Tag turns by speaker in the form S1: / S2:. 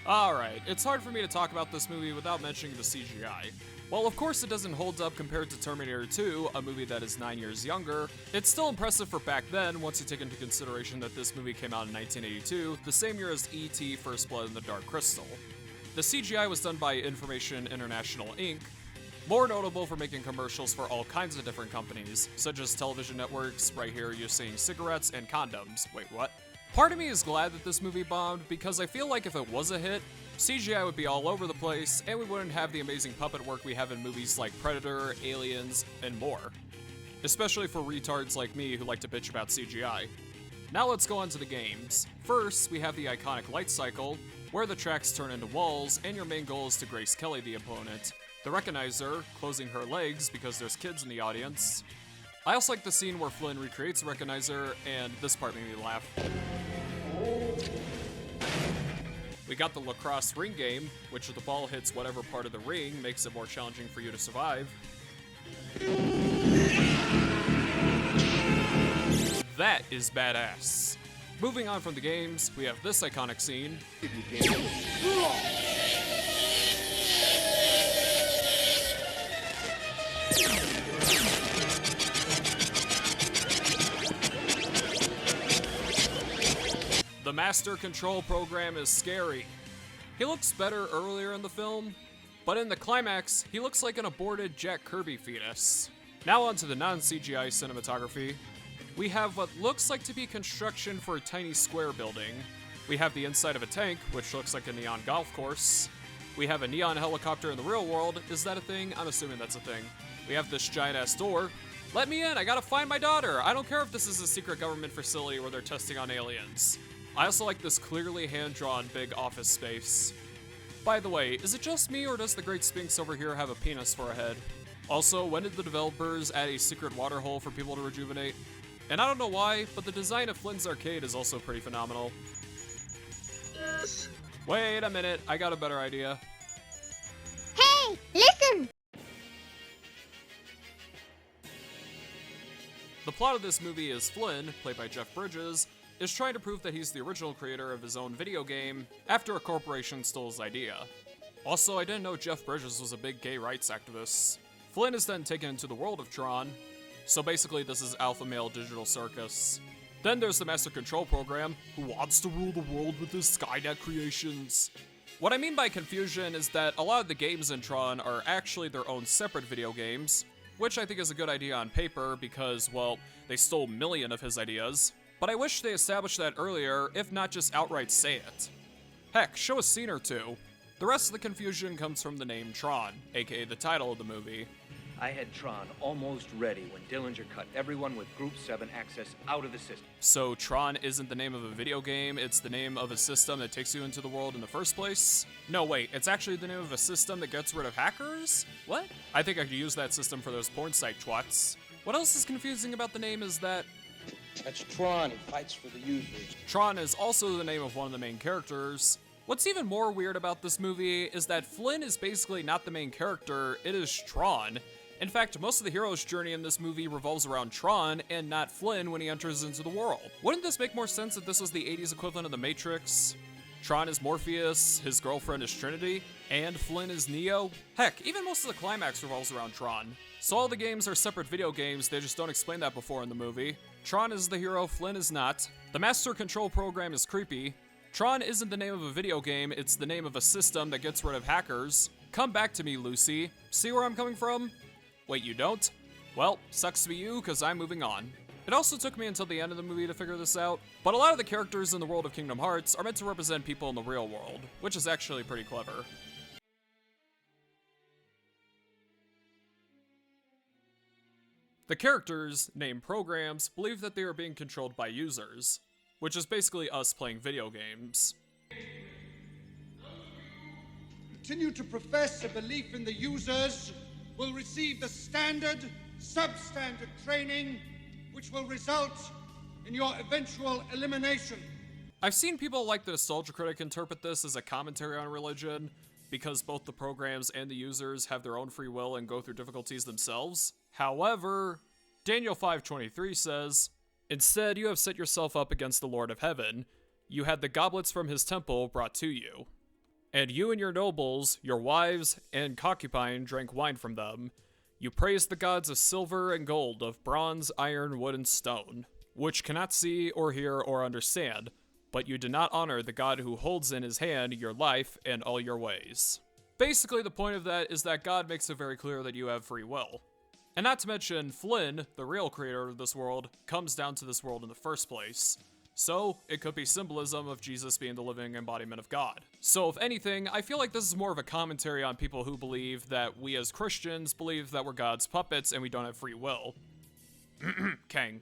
S1: Alright, it's hard for me to talk about this movie without mentioning the CGI. While of course it doesn't hold up compared to Terminator 2, a movie that is 9 years younger, it's still impressive for back then once you take into consideration that this movie came out in 1982, the same year as E.T. First Blood and the Dark Crystal. The CGI was done by Information International Inc., more notable for making commercials for all kinds of different companies, such as television networks. Right here you're seeing cigarettes and condoms. Wait, what? Part of me is glad that this movie bombed, because I feel like if it was a hit, CGI would be all over the place, and we wouldn't have the amazing puppet work we have in movies like Predator, Aliens, and more. Especially for retards like me who like to bitch about CGI. Now let's go on to the games. First, we have the iconic light cycle, where the tracks turn into walls, and your main goal is to Grace Kelly the opponent. The Recognizer, closing her legs because there's kids in the audience. I also like the scene where Flynn recreates the Recognizer, and this part made me laugh. We got the lacrosse ring game, which if the ball hits whatever part of the ring makes it more challenging for you to survive. That is badass. Moving on from the games, we have this iconic scene. The Master Control Program is scary. He looks better earlier in the film, but in the climax, he looks like an aborted Jack Kirby fetus. Now on to the non-CGI cinematography. We have what looks like to be construction for a tiny square building. We have the inside of a tank, which looks like a neon golf course. We have a neon helicopter in the real world. Is that a thing? I'm assuming that's a thing. We have this giant-ass door. Let me in, I gotta find my daughter. I don't care if this is a secret government facility where they're testing on aliens. I also like this clearly hand-drawn big office space. By the way, is it just me or does the Great Sphinx over here have a penis for a head? Also, when did the developers add a secret water hole for people to rejuvenate? And I don't know why, but the design of Flynn's arcade is also pretty phenomenal.
S2: Yes.
S1: Wait a minute, I got a better idea.
S2: Hey, listen!
S1: The plot of this movie is Flynn, played by Jeff Bridges, is trying to prove that he's the original creator of his own video game after a corporation stole his idea. Also, I didn't know Jeff Bridges was a big gay rights activist. Flynn is then taken into the world of Tron, so basically this is alpha male digital circus. Then there's the Master Control Program, who wants to rule the world with his Skynet creations. What I mean by confusion is that a lot of the games in Tron are actually their own separate video games, which I think is a good idea on paper because, well, they stole a million of his ideas. But I wish they established that earlier, if not just outright say it. Heck, show a scene or two. The rest of the confusion comes from the name Tron, aka the title of the movie.
S3: I had Tron almost ready when Dillinger cut everyone with Group 7 access out of the system.
S1: So Tron isn't the name of a video game, it's the name of a system that takes you into the world in the first place? No, wait, it's actually the name of a system that gets rid of hackers? What? I think I could use that system for those porn site twats. What else is confusing about the name is that
S4: that's Tron, he fights for the users.
S1: Tron is also the name of one of the main characters. What's even more weird about this movie is that Flynn is basically not the main character, it is Tron. In fact, most of the hero's journey in this movie revolves around Tron and not Flynn when he enters into the world. Wouldn't this make more sense if this was the 80s equivalent of the Matrix? Tron is Morpheus, his girlfriend is Trinity, and Flynn is Neo? Heck, even most of the climax revolves around Tron. So all the games are separate video games, they just don't explain that before in the movie. Tron is the hero, Flynn is not. The Master Control Program is creepy. Tron isn't the name of a video game, it's the name of a system that gets rid of hackers. Come back to me, Lucy. See where I'm coming from? Wait, you don't? Well, sucks to be you, cause I'm moving on. It also took me until the end of the movie to figure this out, but a lot of the characters in the world of Kingdom Hearts are meant to represent people in the real world, which is actually pretty clever. The characters, named programs, believe that they are being controlled by users, which is basically us playing video games.
S5: Continue to profess a belief in the users will receive the standard, substandard training which will result in your eventual elimination.
S1: I've seen people like the Nostalgia Critic interpret this as a commentary on religion, because both the programs and the users have their own free will and go through difficulties themselves. However, Daniel 5:23 says, "Instead you have set yourself up against the Lord of Heaven. You had the goblets from his temple brought to you." And you and your nobles, your wives, and concubine drank wine from them. You praised the gods of silver and gold, of bronze, iron, wood, and stone, which cannot see or hear or understand, but you did not honor the God who holds in his hand your life and all your ways. Basically, the point of that is that God makes it very clear that you have free will. And not to mention, Flynn, the real creator of this world, comes down to this world in the first place. So, it could be symbolism of Jesus being the living embodiment of God. So if anything, I feel like this is more of a commentary on people who believe that we as Christians believe that we're God's puppets and we don't have free will. Kang.